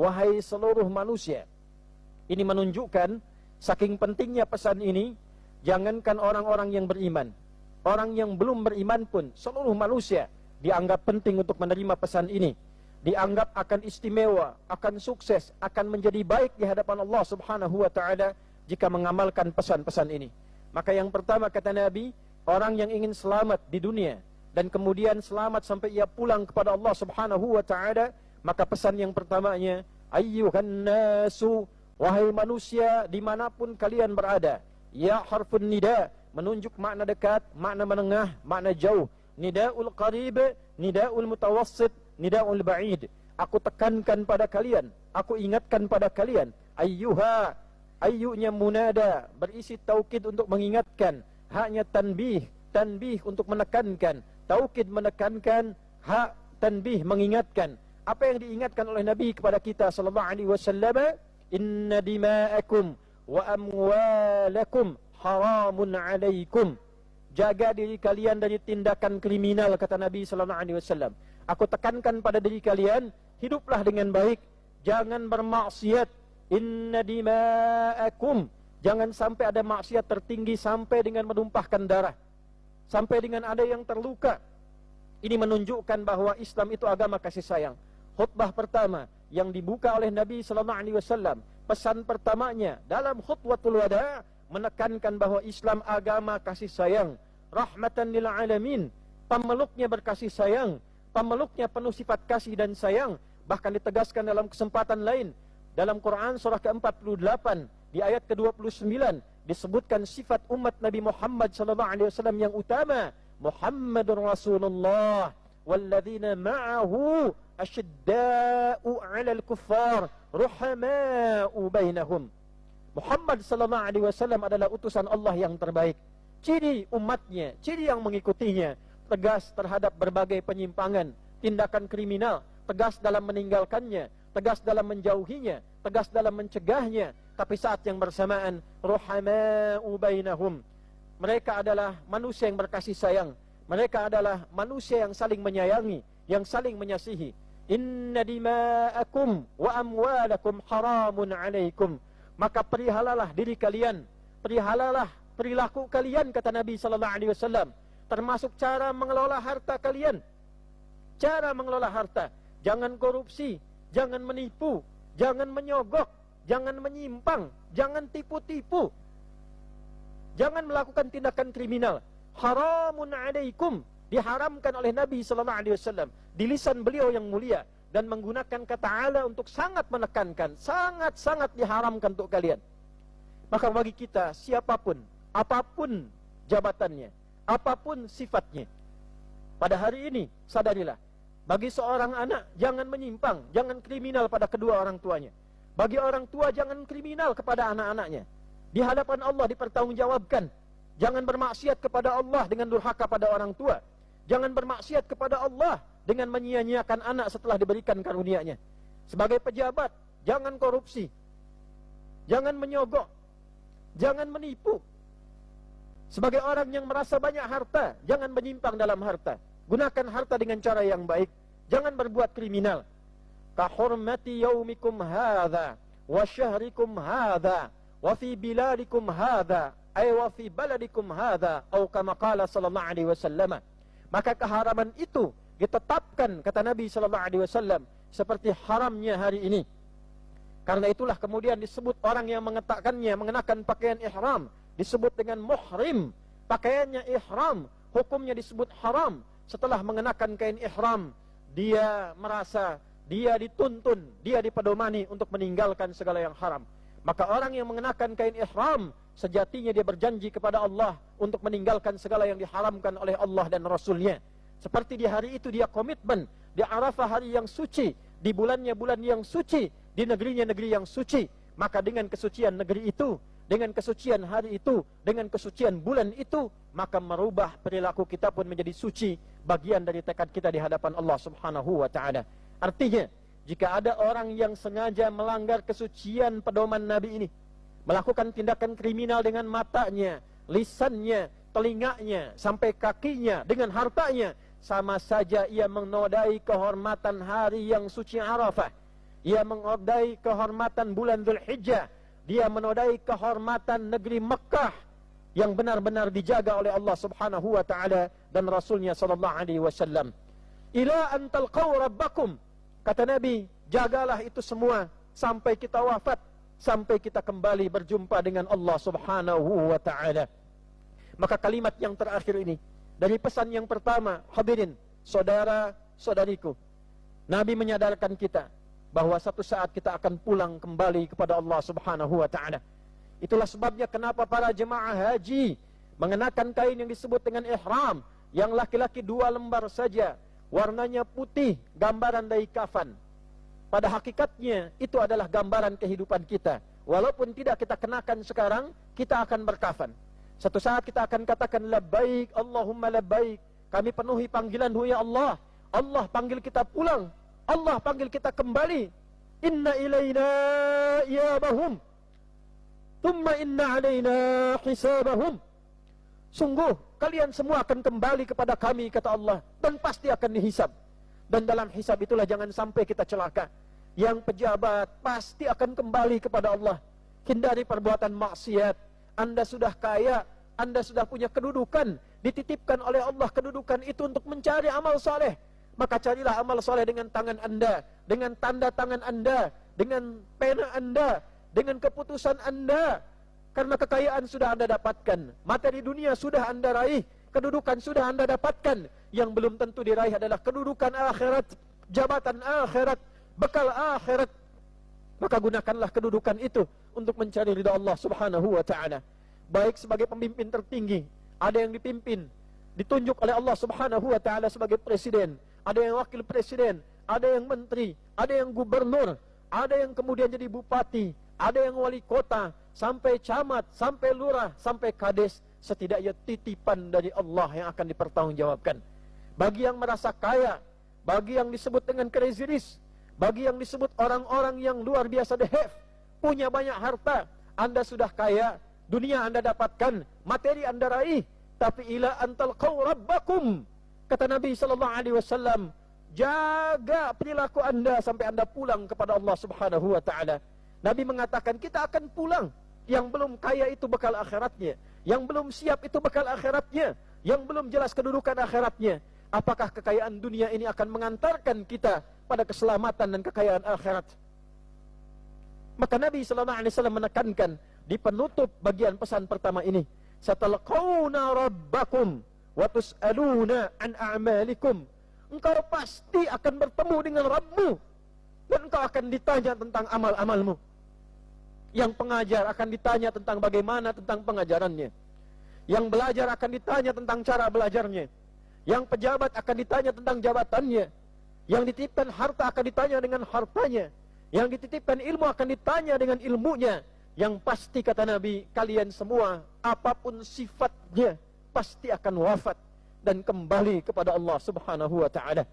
wahai seluruh manusia. Ini menunjukkan saking pentingnya pesan ini. Jangankan orang-orang yang beriman, orang yang belum beriman pun, seluruh manusia dianggap penting untuk menerima pesan ini. Dianggap akan istimewa, akan sukses, akan menjadi baik di hadapan Allah Subhanahu wa ta'ala jika mengamalkan pesan-pesan ini. Maka yang pertama kata Nabi, orang yang ingin selamat di dunia dan kemudian selamat sampai ia pulang kepada Allah Subhanahu wa ta'ala, maka pesan yang pertamanya, ayyuhan nasu, wahai manusia dimanapun kalian berada. Ya harfun nida, menunjuk makna dekat, makna menengah, makna jauh. Nidaul qarib, nidaul mutawassit, nidaul ba'id. Aku tekankan pada kalian, aku ingatkan pada kalian. Ayyuha, ayyunya munada, berisi taukid untuk mengingatkan. Haknya tanbih, tanbih untuk menekankan. Taukid menekankan, hak tanbih mengingatkan. Apa yang diingatkan oleh Nabi kepada kita sallallahu alaihi wasallam? Inna dima'akum wa amwalakum haramun alaikum. Jaga diri kalian dari tindakan kriminal, kata Nabi sallallahu alaihi wasallam. Aku tekankan pada diri kalian, hiduplah dengan baik, jangan bermaksiat. Inna dima'akum, jangan sampai ada maksiat tertinggi sampai dengan menumpahkan darah, sampai dengan ada yang terluka. Ini menunjukkan bahwa Islam itu agama kasih sayang. Khutbah pertama yang dibuka oleh Nabi sallallahu alaihi wasallam, pesan pertamanya dalam khutbatul wada menekankan bahwa Islam agama kasih sayang, rahmatan lil alamin, pemeluknya berkasih sayang, pemeluknya penuh sifat kasih dan sayang. Bahkan ditegaskan dalam kesempatan lain dalam Quran surah ke-48 di ayat ke-29 disebutkan sifat umat Nabi Muhammad sallallahu alaihi wasallam yang utama, Muhammadur Rasulullah walladzina ma'ahu asyidda'u 'alal kuffar ruhama'u bainahum. Muhammad sallallahu alaihi wasallam adalah utusan Allah yang terbaik. Ciri umatnya, ciri yang mengikutinya, tegas terhadap berbagai penyimpangan, tindakan kriminal, tegas dalam meninggalkannya, tegas dalam menjauhinya, tegas dalam mencegahnya. Tapi saat yang bersamaan, ruhama'u bainahum, mereka adalah manusia yang berkasih sayang. Mereka adalah manusia yang saling menyayangi, yang saling menyasihi. Inna dima'akum wa amwalakum haramun alaikum. Maka perihalalah diri kalian, perihalalah perilaku kalian, kata Nabi sallallahu alaihi wasallam, termasuk cara mengelola harta kalian. Cara mengelola harta, jangan korupsi, jangan menipu, jangan menyogok, jangan menyimpang, jangan tipu-tipu, jangan melakukan tindakan kriminal. Haramun alaikum, diharamkan oleh Nabi sallallahu alaihi wasallam di lisan beliau yang mulia, dan menggunakan kata ala untuk sangat menekankan, sangat-sangat diharamkan untuk kalian. Maka bagi kita, siapapun, apapun jabatannya, apapun sifatnya, pada hari ini sadarilah, bagi seorang anak jangan menyimpang, jangan kriminal pada kedua orang tuanya. Bagi orang tua jangan kriminal kepada anak-anaknya. Di hadapan Allah dipertanggungjawabkan. Jangan bermaksiat kepada Allah dengan durhaka pada orang tua. Jangan bermaksiat kepada Allah dengan menyia-nyiakan anak setelah diberikan karunia-Nya. Sebagai pejabat, jangan korupsi, jangan menyogok, jangan menipu. Sebagai orang yang merasa banyak harta, jangan menyimpang dalam harta. Gunakan harta dengan cara yang baik. Jangan berbuat kriminal. Ka hurmati yaumikum hadza wa syahrikum hadza wa fi biladikum hadza ay wa fi baladikum hadza atau kama qala sallallahu alaihi wasallam. Maka keharaman itu ditetapkan, kata Nabi sallallahu alaihi wasallam, seperti haramnya hari ini. Karena itulah kemudian disebut orang yang mengetakkannya, mengenakan pakaian ihram, disebut dengan muhrim. Pakaiannya ihram, hukumnya disebut haram. Setelah mengenakan kain ihram, dia merasa, dia dituntun, dia dipedomani untuk meninggalkan segala yang haram. Maka orang yang mengenakan kain ihram, sejatinya dia berjanji kepada Allah untuk meninggalkan segala yang diharamkan oleh Allah dan Rasulnya. Seperti di hari itu dia komitmen, di Arafah hari yang suci, di bulannya bulan yang suci, di negerinya negeri yang suci. Maka dengan kesucian negeri itu, dengan kesucian hari itu, dengan kesucian bulan itu, maka merubah perilaku kita pun menjadi suci, bagian dari tekad kita di hadapan Allah Subhanahu wa ta'ala. Artinya, jika ada orang yang sengaja melanggar kesucian pedoman Nabi ini, melakukan tindakan kriminal dengan matanya, lisannya, telinganya, sampai kakinya, dengan hartanya, sama saja ia menodai kehormatan hari yang suci Arafah. Ia menodai kehormatan bulan Dzulhijjah. Dia menodai kehormatan negeri Mekah yang benar-benar dijaga oleh Allah Subhanahu wa taala dan Rasulnya sallallahu alaihi wasallam. Ila an talqaw rabbakum, kata Nabi, jagalah itu semua sampai kita wafat, sampai kita kembali berjumpa dengan Allah Subhanahu wa taala. Maka kalimat yang terakhir ini dari pesan yang pertama, hadirin, saudara-saudariku, Nabi menyadarkan kita bahwa satu saat kita akan pulang kembali kepada Allah Subhanahu wa taala. Itulah sebabnya kenapa para jemaah haji mengenakan kain yang disebut dengan ihram, yang laki-laki 2 lembar saja, warnanya putih, gambaran dari kafan. Pada hakikatnya itu adalah gambaran kehidupan kita. Walaupun tidak kita kenakan sekarang, kita akan berkafan. Satu saat kita akan katakan labbaik Allahumma labbaik. Kami penuhi panggilan-Mu ya Allah. Allah panggil kita pulang. Allah panggil kita kembali. Inna ilaina iyabahum, thumma inna alaina hisabahum. Sungguh kalian semua akan kembali kepada kami, kata Allah, dan pasti akan dihisab. Dan dalam hisab itulah jangan sampai kita celaka. Yang pejabat pasti akan kembali kepada Allah. Hindari perbuatan maksiat. Anda sudah kaya, Anda sudah punya kedudukan, dititipkan oleh Allah kedudukan itu untuk mencari amal saleh. Maka carilah amal soleh dengan tangan Anda, dengan tanda tangan Anda, dengan pena Anda, dengan keputusan Anda. Karena kekayaan sudah Anda dapatkan, materi dunia sudah Anda raih, kedudukan sudah Anda dapatkan. Yang belum tentu diraih adalah kedudukan akhirat, jabatan akhirat, bekal akhirat. Maka gunakanlah kedudukan itu untuk mencari ridha Allah Subhanahu wa taala. Baik sebagai pemimpin tertinggi, ada yang dipimpin, ditunjuk oleh Allah Subhanahu wa taala sebagai presiden, ada yang wakil presiden, ada yang menteri, ada yang gubernur, ada yang kemudian jadi bupati, ada yang wali kota, sampai camat, sampai lurah, sampai kades. Setidaknya titipan dari Allah yang akan dipertanggungjawabkan. Bagi yang merasa kaya, bagi yang disebut dengan crazy rich, bagi yang disebut orang-orang yang luar biasa dehef, punya banyak harta, Anda sudah kaya, dunia Anda dapatkan, materi Anda raih, tapi ila antal qaw rabbakum, kata Nabi sallallahu alaihi wasallam, jaga perilaku Anda sampai Anda pulang kepada Allah Subhanahu wa taala. Nabi mengatakan kita akan pulang. Yang belum kaya itu bekal akhiratnya, yang belum siap itu bekal akhiratnya, yang belum jelas kedudukan akhiratnya. Apakah kekayaan dunia ini akan mengantarkan kita pada keselamatan dan kekayaan akhirat? Maka Nabi sallallahu alaihi wasallam menekankan di penutup bagian pesan pertama ini, satalqauna rabbakum wa tus'aluna an a'malikum. Engkau pasti akan bertemu dengan Rabbmu dan engkau akan ditanya tentang amal-amalmu. Yang pengajar akan ditanya tentang bagaimana tentang pengajarannya. Yang belajar akan ditanya tentang cara belajarnya. Yang pejabat akan ditanya tentang jabatannya. Yang dititipkan harta akan ditanya dengan hartanya. Yang dititipkan ilmu akan ditanya dengan ilmunya. Yang pasti kata Nabi, kalian semua apapun sifatnya pasti akan wafat dan kembali kepada Allah Subhanahu wa taala.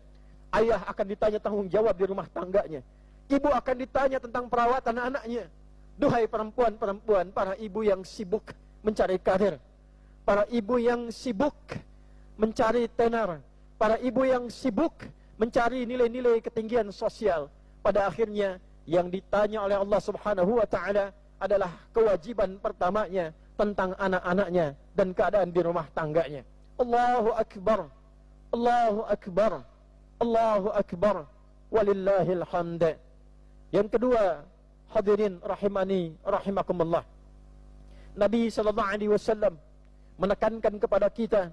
Ayah akan ditanya tanggung jawab di rumah tangganya. Ibu akan ditanya tentang perawatan anaknya. Duhai perempuan-perempuan, para ibu yang sibuk mencari karir, para ibu yang sibuk mencari tenar, para ibu yang sibuk mencari nilai-nilai ketinggian sosial, pada akhirnya yang ditanya oleh Allah Subhanahu wa taala adalah kewajiban pertamanya tentang anak-anaknya dan keadaan di rumah tangganya. Allahu akbar, Allahu akbar, Allahu akbar, walillahil hamd. Yang kedua, hadirin rahimani rahimakumullah, Nabi sallallahu alaihi wasallam menekankan kepada kita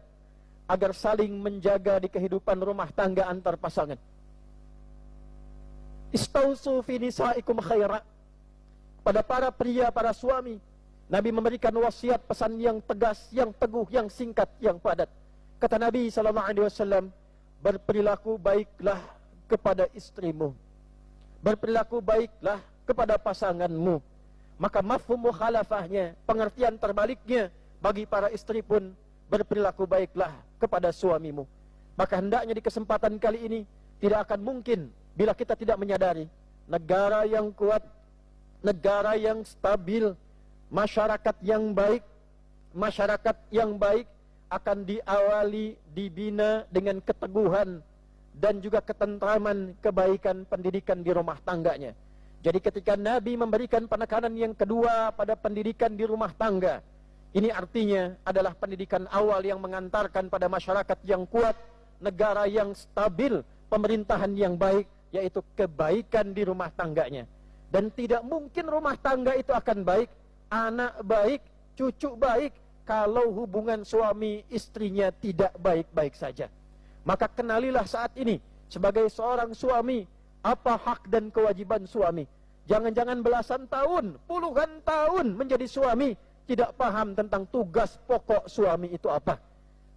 agar saling menjaga di kehidupan rumah tangga antar pasangan. Istausu fi nisaikum khaira. Pada para pria, para suami, Nabi memberikan wasiat pesan yang tegas, yang teguh, yang singkat, yang padat. Kata Nabi sallallahu alaihi wasallam, berperilaku baiklah kepada istrimu, berperilaku baiklah kepada pasanganmu. Maka mafhum mukhalafahnya, pengertian terbaliknya, bagi para istri pun berperilaku baiklah kepada suamimu. Maka hendaknya di kesempatan kali ini tidak akan mungkin bila kita tidak menyadari negara yang kuat, negara yang stabil, masyarakat yang baik, masyarakat yang baik akan diawali, dibina dengan keteguhan dan juga ketentraman kebaikan pendidikan di rumah tangganya. Jadi ketika Nabi memberikan penekanan yang kedua pada pendidikan di rumah tangga, ini artinya adalah pendidikan awal yang mengantarkan pada masyarakat yang kuat, negara yang stabil, pemerintahan yang baik, yaitu kebaikan di rumah tangganya. Dan tidak mungkin rumah tangga itu akan baik, anak baik, cucu baik, kalau hubungan suami istrinya tidak baik-baik saja. Maka kenalilah saat ini sebagai seorang suami, apa hak dan kewajiban suami. Jangan-jangan belasan tahun, puluhan tahun menjadi suami, tidak paham tentang tugas pokok suami itu apa.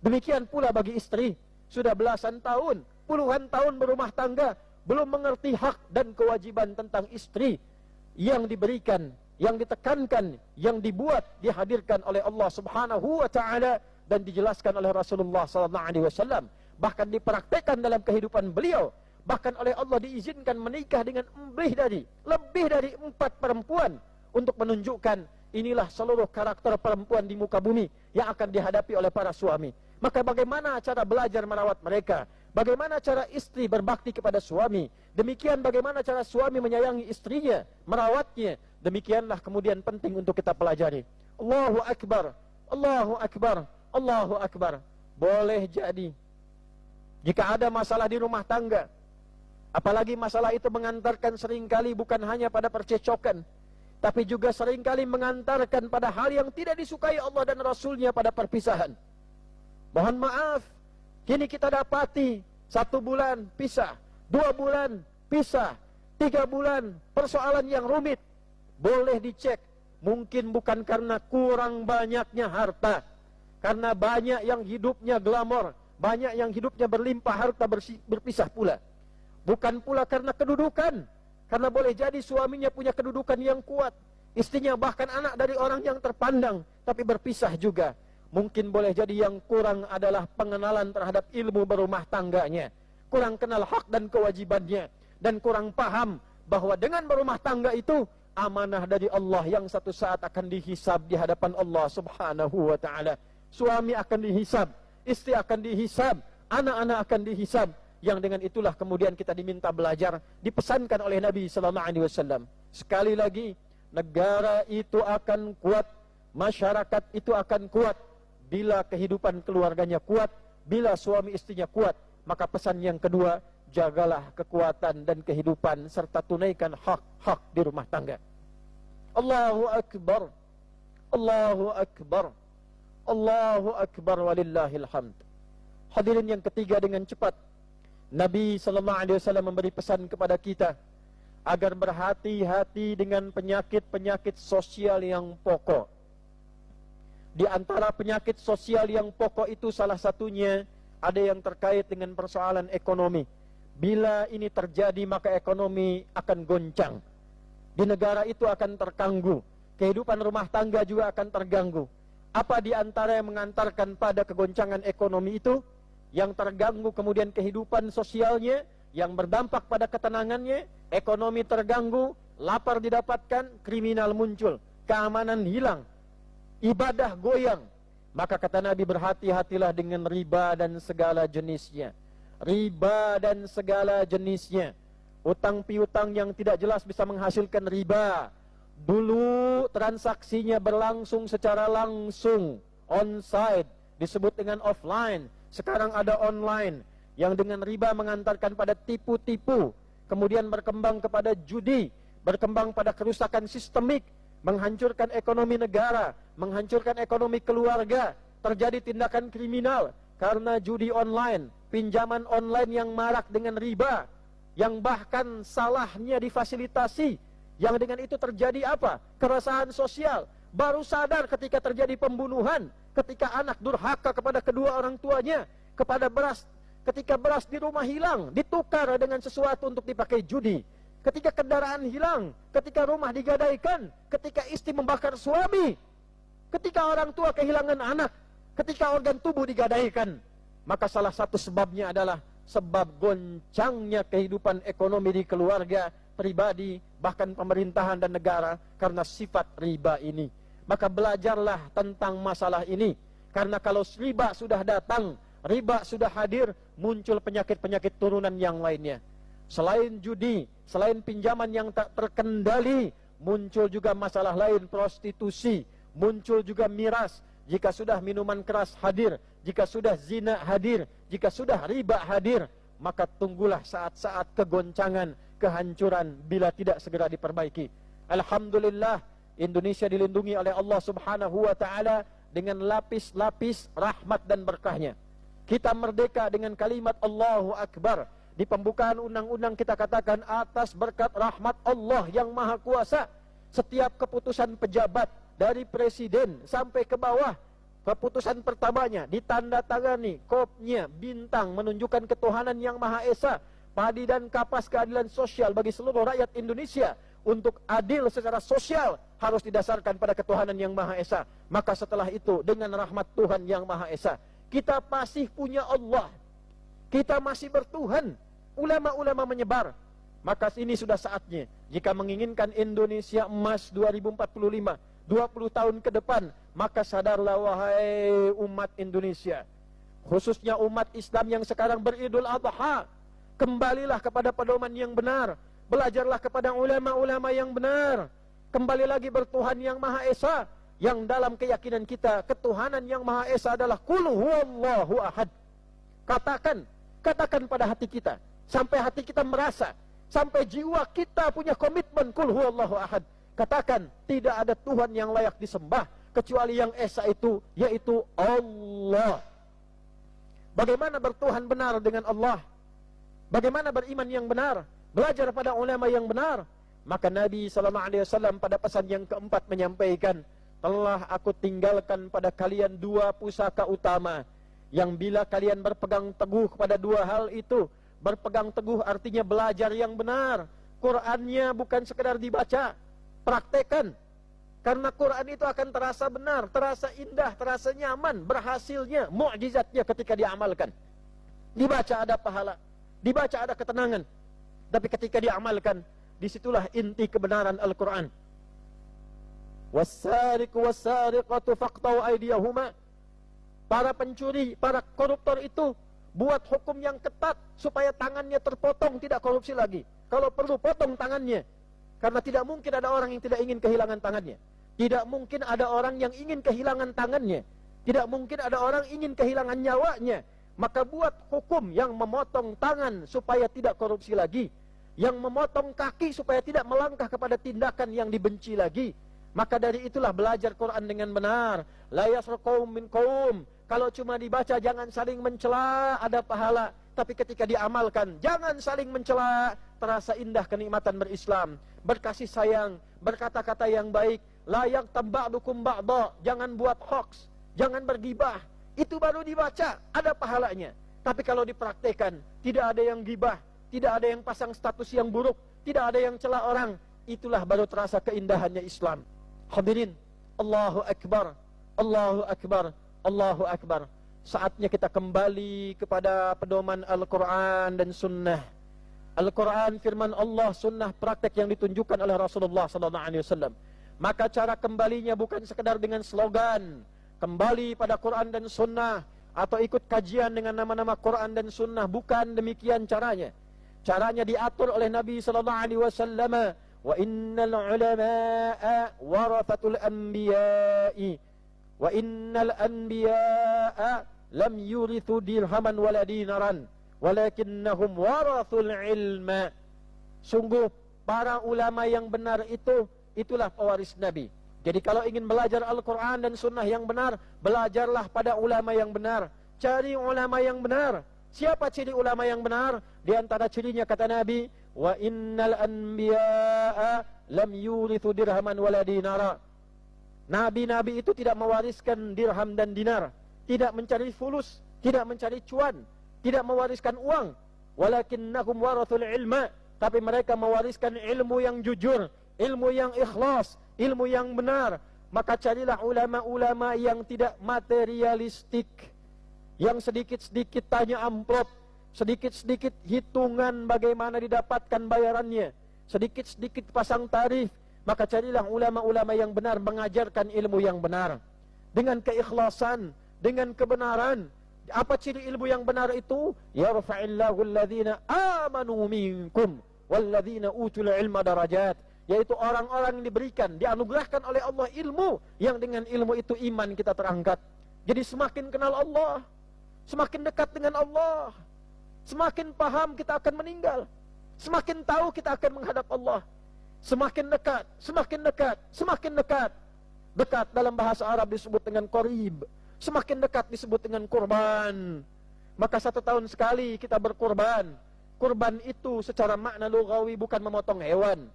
Demikian pula bagi istri, sudah belasan tahun, puluhan tahun berumah tangga, belum mengerti hak dan kewajiban tentang istri yang diberikan, yang ditekankan, yang dibuat, dihadirkan oleh Allah Subhanahu wa taala dan dijelaskan oleh Rasulullah sallallahu alaihi wasallam, bahkan dipraktekkan dalam kehidupan beliau. Bahkan oleh Allah diizinkan menikah dengan lebih dari 4 perempuan untuk menunjukkan inilah seluruh karakter perempuan di muka bumi yang akan dihadapi oleh para suami. Maka bagaimana cara belajar merawat mereka? Bagaimana cara istri berbakti kepada suami? Demikian bagaimana cara suami menyayangi istrinya, merawatnya. Demikianlah kemudian penting untuk kita pelajari. Allahu Akbar, Allahu Akbar, Allahu Akbar. Boleh jadi jika ada masalah di rumah tangga, apalagi masalah itu mengantarkan seringkali bukan hanya pada percecokan, tapi juga seringkali mengantarkan pada hal yang tidak disukai Allah dan Rasulnya pada perpisahan. Mohon maaf, kini kita dapati 1 bulan pisah, 2 bulan pisah, 3 bulan persoalan yang rumit. Boleh dicek, mungkin bukan karena kurang banyaknya harta, karena banyak yang hidupnya glamor, banyak yang hidupnya berlimpah harta berpisah pula. Bukan pula karena kedudukan, karena boleh jadi suaminya punya kedudukan yang kuat, istrinya bahkan anak dari orang yang terpandang, tapi berpisah juga. Mungkin boleh jadi yang kurang adalah pengenalan terhadap ilmu berumah tangganya, kurang kenal hak dan kewajibannya, dan kurang paham bahwa dengan berumah tangga itu amanah dari Allah yang satu saat akan dihisab di hadapan Allah Subhanahu wa taala. Suami akan dihisab, istri akan dihisab, anak-anak akan dihisab. Yang dengan itulah kemudian kita diminta belajar, dipesankan oleh Nabi sallallahu alaihi wasallam. Sekali lagi, negara itu akan kuat, masyarakat itu akan kuat bila kehidupan keluarganya kuat, bila suami istrinya kuat. Maka pesan yang kedua, jagalah kekuatan dan kehidupan serta tunaikan hak-hak di rumah tangga. Allahu Akbar, Allahu Akbar, Allahu Akbar walillahil hamd. Hadirin yang ketiga, dengan cepat Nabi sallallahu alaihi wasallam memberi pesan kepada kita agar berhati-hati dengan penyakit-penyakit sosial yang pokok. Di antara penyakit sosial yang pokok itu salah satunya ada yang terkait dengan persoalan ekonomi. Bila ini terjadi maka ekonomi akan goncang. Di negara itu akan terganggu, kehidupan rumah tangga juga akan terganggu. Apa di antara yang mengantarkan pada kegoncangan ekonomi itu? Yang terganggu kemudian kehidupan sosialnya, yang berdampak pada ketenangannya, ekonomi terganggu, lapar didapatkan, kriminal muncul, keamanan hilang, ibadah goyang. Maka kata Nabi, berhati-hatilah dengan riba dan segala jenisnya. Riba dan segala jenisnya. Utang piutang yang tidak jelas bisa menghasilkan riba. Dulu transaksinya berlangsung secara langsung, on-site, disebut dengan offline. Sekarang ada online, yang dengan riba mengantarkan pada tipu-tipu, kemudian berkembang kepada judi, berkembang pada kerusakan sistemik, menghancurkan ekonomi negara, menghancurkan ekonomi keluarga, terjadi tindakan kriminal karena judi online, pinjaman online yang marak dengan riba, yang bahkan salahnya difasilitasi, yang dengan itu terjadi apa? Keresahan sosial. Baru sadar ketika terjadi pembunuhan, ketika anak durhaka kepada kedua orang tuanya, ketika beras di rumah hilang, ditukar dengan sesuatu untuk dipakai judi, ketika kendaraan hilang, ketika rumah digadaikan, ketika istri membakar suami, ketika orang tua kehilangan anak, ketika organ tubuh digadaikan. Maka salah satu sebabnya adalah sebab goncangnya kehidupan ekonomi di keluarga, pribadi, bahkan pemerintahan dan negara karena sifat riba ini. Maka belajarlah tentang masalah ini, karena kalau riba sudah datang, riba sudah hadir, muncul penyakit-penyakit turunan yang lainnya. selain judi, selain pinjaman yang tak terkendali, muncul juga masalah lain, prostitusi, muncul juga miras. Jika sudah minuman keras hadir, jika sudah zina hadir, jika sudah riba hadir, maka tunggulah saat-saat kegoncangan, kehancuran bila tidak segera diperbaiki. Alhamdulillah, Indonesia dilindungi oleh Allah Subhanahu wa taala dengan lapis-lapis rahmat dan berkahnya. Kita merdeka dengan kalimat Allahu Akbar. Di pembukaan undang-undang kita katakan atas berkat rahmat Allah yang Maha Kuasa, setiap keputusan pejabat dari presiden sampai ke bawah, keputusan pertamanya ditandatangani kopnya bintang menunjukkan ketuhanan yang Maha Esa, padi dan kapas keadilan sosial bagi seluruh rakyat Indonesia. Untuk adil secara sosial harus didasarkan pada ketuhanan yang Maha Esa. Maka setelah itu dengan rahmat Tuhan yang Maha Esa, kita masih punya Allah, kita masih bertuhan. Ulama-ulama menyebar. Maka ini sudah saatnya, jika menginginkan Indonesia emas 2045, 20 tahun ke depan, maka sadarlah wahai umat Indonesia, khususnya umat Islam yang sekarang beridul adha, kembalilah kepada pedoman yang benar, belajarlah kepada ulama-ulama yang benar, kembali lagi bertuhan yang Maha Esa, yang dalam keyakinan kita ketuhanan yang Maha Esa adalah qul huwallahu ahad. Katakan pada hati kita, sampai hati kita merasa, sampai jiwa kita punya komitmen qul huwallahu ahad. Katakan, tidak ada Tuhan yang layak disembah kecuali yang Esa itu, yaitu Allah. Bagaimana bertuhan benar dengan Allah? Bagaimana beriman yang benar? Belajar pada ulama yang benar. Maka Nabi SAW pada pesan yang keempat menyampaikan, telah aku tinggalkan pada kalian dua pusaka utama, yang bila kalian berpegang teguh kepada dua hal itu, berpegang teguh artinya belajar yang benar. Qur'annya bukan sekedar dibaca, praktekan. Karena Quran itu akan terasa benar, terasa indah, terasa nyaman, berhasilnya, mukjizatnya ketika diamalkan. Dibaca ada pahala, dibaca ada ketenangan. Tapi ketika diamalkan, disitulah inti kebenaran Al-Quran. Was-sariqu was-sariqatu faqta'u aydiyahuma. Para pencuri, para koruptor itu buat hukum yang ketat supaya tangannya terpotong, tidak korupsi lagi. Kalau perlu potong tangannya. Karena tidak mungkin ada orang yang tidak ingin kehilangan tangannya. Tidak mungkin ada orang yang ingin kehilangan tangannya. Tidak mungkin ada orang ingin kehilangan nyawanya. Maka buat hukum yang memotong tangan supaya tidak korupsi lagi, yang memotong kaki supaya tidak melangkah kepada tindakan yang dibenci lagi. Maka dari itulah belajar Quran dengan benar. La yasra qaum min qaum. Kalau cuma dibaca jangan saling mencela, ada pahala. Tapi ketika diamalkan, jangan saling mencela, terasa indah kenikmatan berislam, berkasih sayang, berkata-kata yang baik. La yaghtab ba'dukum ba'dha, jangan buat hoax, jangan bergibah. Itu baru dibaca, ada pahalanya. Tapi kalau dipraktekan, tidak ada yang gibah, tidak ada yang pasang status yang buruk, tidak ada yang cela orang. Itulah baru terasa keindahannya Islam. Hadirin, Allahu Akbar, Allahu Akbar, Allahu Akbar. Saatnya kita kembali kepada pedoman Al-Quran dan Sunnah. Al-Quran firman Allah, Sunnah praktek yang ditunjukkan oleh Rasulullah SAW. Maka cara kembalinya bukan sekedar dengan slogan, kembali pada Quran dan Sunnah, atau ikut kajian dengan nama-nama Quran dan Sunnah. Bukan demikian caranya. Caranya diatur oleh Nabi SAW. Wa innal ulama'a warathatul anbiya'i wa innal anbiya'a lam yurithu dirhaman wala dinaran walakinnahum warathul ilma. Sungguh para ulama yang benar itu, itulah pewaris Nabi. Jadi kalau ingin belajar Al-Quran dan Sunnah yang benar, belajarlah pada ulama yang benar. Cari ulama yang benar. Siapa ciri ulama yang benar? Di antara cirinya kata Nabi, wa innal anbiya'a lam yurithu dirhaman wala dinara. Nabi-nabi itu tidak mewariskan dirham dan dinar, tidak mencari fulus, tidak mencari cuan, tidak mewariskan uang. Walakinnahum warathul ilma, tapi mereka mewariskan ilmu yang jujur, ilmu yang ikhlas, ilmu yang benar. Maka carilah ulama-ulama yang tidak materialistik, yang sedikit-sedikit tanya amplop, sedikit-sedikit hitungan bagaimana didapatkan bayarannya, sedikit-sedikit pasang tarif. Maka carilah ulama-ulama yang benar mengajarkan ilmu yang benar dengan keikhlasan, dengan kebenaran. Apa ciri ilmu yang benar itu? Yarfa'illahu alladhina amanu minkum walladhina utul ilma darajat. Yaitu orang-orang yang diberikan, dianugerahkan oleh Allah ilmu, yang dengan ilmu itu iman kita terangkat. Jadi semakin kenal Allah, semakin dekat dengan Allah, semakin paham kita akan meninggal, semakin tahu kita akan menghadap Allah. Semakin dekat, semakin dekat, semakin dekat. Dekat dalam bahasa Arab disebut dengan qarib. Semakin dekat disebut dengan kurban. Maka 1 tahun sekali kita berkurban. Kurban itu secara makna lugawi bukan memotong hewan,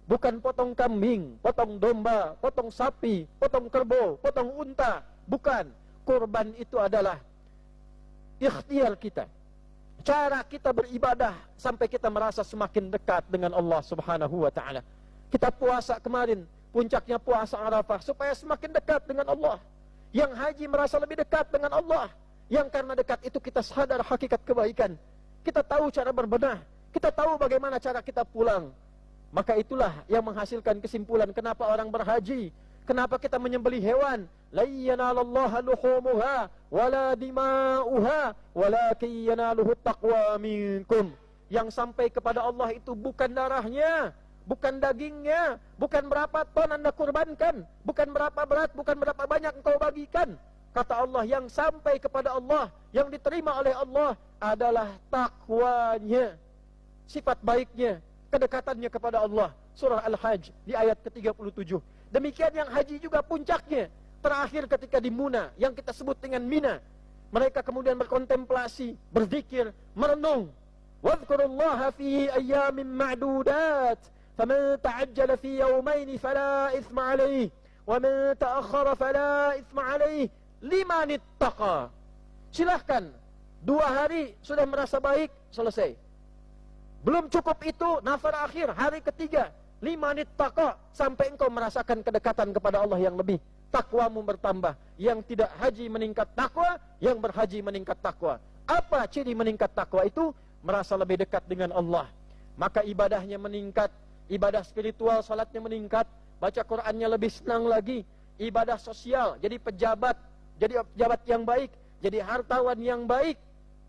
bukan potong kambing, potong domba, potong sapi, potong kerbau, potong unta. Bukan. Kurban itu adalah ikhtiar kita, cara kita beribadah sampai kita merasa semakin dekat dengan Allah Subhanahu wa ta'ala. Kita puasa kemarin, puncaknya puasa Arafah, supaya semakin dekat dengan Allah. Yang haji merasa lebih dekat dengan Allah, yang karena dekat itu kita sadar hakikat kebaikan. Kita tahu cara berbenah, kita tahu bagaimana cara kita pulang. Maka itulah yang menghasilkan kesimpulan kenapa orang berhaji, kenapa kita menyembelih hewan. La yanalallaha luhumuha wala dima'uha walakin yanaluhu taqwa minkum. Yang sampai kepada Allah itu bukan darahnya, bukan dagingnya, bukan berapa ton Anda kurbankan, bukan berapa berat, bukan berapa banyak engkau bagikan. Kata Allah, yang sampai kepada Allah, yang diterima oleh Allah adalah takwanya, sifat baiknya, kedekatannya kepada Allah. Surah Al-Hajj di ayat ke-37. Demikian yang haji juga puncaknya, terakhir ketika di Muna, yang kita sebut dengan Mina. Mereka kemudian berkontemplasi, berzikir, merenung. Wadhkurullaha fi ayyamin ma'dudat. فَمَنْ تَعَجَّلَ فِي يَوْمَيْنِ فَلَا إِثْمَ عَلَيْهِ وَمَنْ تَأَخَّرَ فَلَا إِثْمَ عَلَيْهِ لِمَنِ اتَّقَى. Silahkan, 2 hari sudah merasa baik, selesai. Belum cukup itu, nafar akhir, hari ketiga, لِمَنِ اتَّقَى, sampai engkau merasakan kedekatan kepada Allah yang lebih. Takwamu bertambah. Yang tidak haji meningkat takwa, yang berhaji meningkat takwa. Apa ciri meningkat takwa itu? Merasa lebih dekat dengan Allah. Maka ibadahnya meningkat. Ibadah spiritual, salatnya meningkat, baca Qur'annya lebih senang lagi. Ibadah sosial, jadi pejabat yang baik, jadi hartawan yang baik,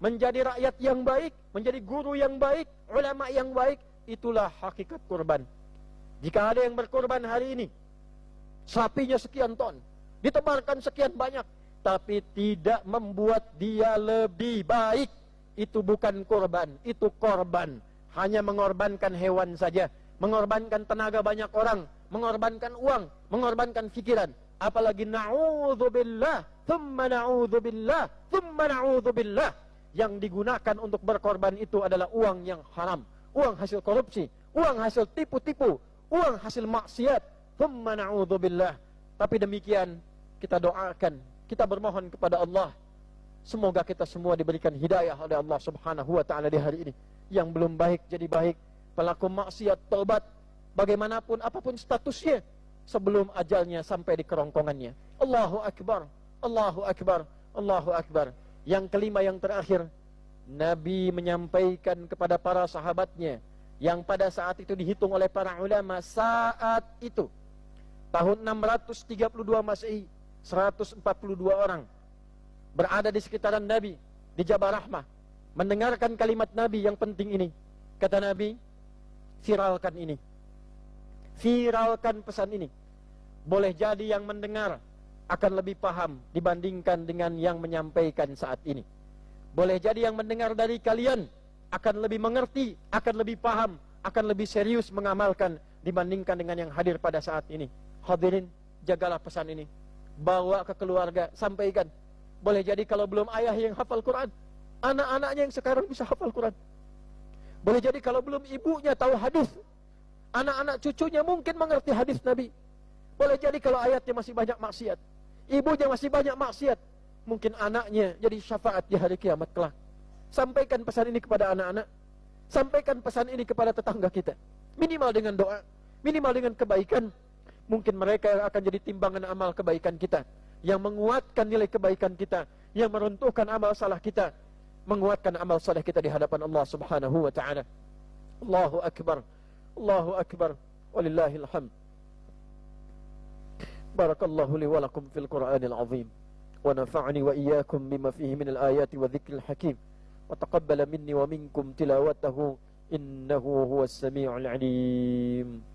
menjadi rakyat yang baik, menjadi guru yang baik, ulama yang baik. Itulah hakikat kurban. Jika ada yang berkurban hari ini, sapinya sekian ton, ditebarkan sekian banyak, tapi tidak membuat dia lebih baik, itu bukan kurban, itu korban. Hanya mengorbankan hewan saja, mengorbankan tenaga banyak orang, mengorbankan uang, mengorbankan fikiran. Apalagi na'udzubillah, thumma na'udzubillah, thumma na'udzubillah. Yang digunakan untuk berkorban itu adalah uang yang haram, uang hasil korupsi, uang hasil tipu-tipu, uang hasil maksiat. Thumma na'udzubillah. Tapi demikian kita doakan, kita bermohon kepada Allah, semoga kita semua diberikan hidayah oleh Allah Subhanahu wa ta'ala di hari ini. Yang belum baik jadi baik, pelaku maksiat taubat, bagaimanapun apapun statusnya, sebelum ajalnya sampai di kerongkongannya. Allahu Akbar, Allahu Akbar, Allahu Akbar. Yang kelima, yang terakhir, Nabi menyampaikan kepada para sahabatnya, yang pada saat itu dihitung oleh para ulama, saat itu tahun 632 Masehi, 142 orang berada di sekitaran Nabi di Jabal Rahmah, mendengarkan kalimat Nabi yang penting ini. Kata Nabi, viralkan ini, viralkan pesan ini. Boleh jadi yang mendengar akan lebih paham dibandingkan dengan yang menyampaikan saat ini. Boleh jadi yang mendengar dari kalian akan lebih mengerti, akan lebih paham, akan lebih serius mengamalkan dibandingkan dengan yang hadir pada saat ini. Hadirin, jagalah pesan ini, bawa ke keluarga, sampaikan. Boleh jadi kalau belum ayah yang hafal Quran, anak-anaknya yang sekarang bisa hafal Quran. Boleh jadi kalau belum ibunya tahu hadis, anak-anak cucunya mungkin mengerti hadis Nabi. Boleh jadi kalau ayatnya masih banyak maksiat, ibunya masih banyak maksiat, mungkin anaknya jadi syafaat di hari kiamat kelak. Sampaikan pesan ini kepada anak-anak, sampaikan pesan ini kepada tetangga kita. Minimal dengan doa, minimal dengan kebaikan. Mungkin mereka yang akan jadi timbangan amal kebaikan kita, yang menguatkan nilai kebaikan kita, yang meruntuhkan amal salah kita, menguatkan amal saleh kita di hadapan Allah Subhanahu wa ta'ala. Allahu Akbar, Allahu Akbar, walillahil hamd. Barakallahu li wa lakum fil Qur'anil azim, ونفعني وإياكم بما فيه من الآيات والذكر الحكيم وتقبل مني ومنكم تلاوته إنه هو السميع العليم.